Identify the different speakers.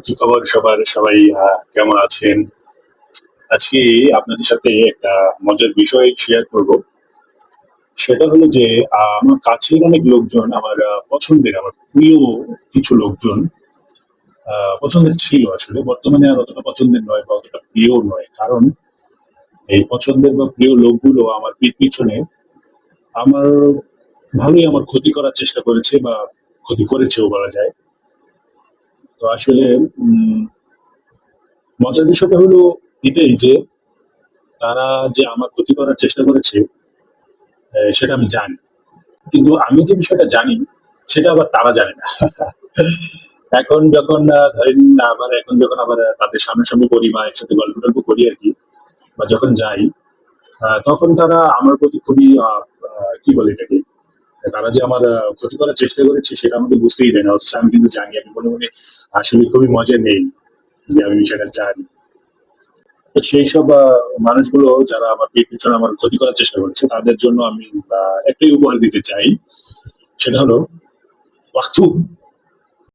Speaker 1: কি খবর সবার? সবাই কেমন আছেন? আজকে আপনাদের সাথে একটা মজার বিষয় শেয়ার করব। সেটা হলো যে আমার কাছের অনেক লোকজন, আমার পছন্দের, আমার প্রিয় কিছু লোকজন, পছন্দের ছিল আসলে। বর্তমানে আর অতটা পছন্দের নয় বা অতটা প্রিয় নয়। কারণ এই পছন্দের বা প্রিয় লোকগুলো আমার পিঠ পিছনে আমার আমার ক্ষতি করার চেষ্টা করেছে বা ক্ষতি করেছেও বলা যায়। তো আসলে উম মজার বিষয়টা হলো এটাই যে তারা যে আমার ক্ষতি করার চেষ্টা করেছে সেটা আমি জানি। কিন্তু আমি যে বিষয়টা জানি সেটা আবার তারা জানে না। এখন যখন ধরেন এখন যখন আবার তাদের সামনাসামনি করি বা একসাথে গল্প-টল্প করি আরকি, বা যখন যাই, তখন তারা আমার প্রতি খুবই কি বলে এটাকে? তারা যে আমার ক্ষতি করার চেষ্টা করেছে সেটা আমাকে বুঝতেই দেয় না। অথচ আমি কিন্তু জানি। আমি মনে, মনে আসলে খুবই মজা নেই যে আমি বিষয়টা জানি। তো সেইসব মানুষগুলো যারা আমার পিছনে আমার ক্ষতি করার চেষ্টা করেছে তাদের জন্য আমি একটাই উপহার দিতে চাই। সেটা হলো অর্থ।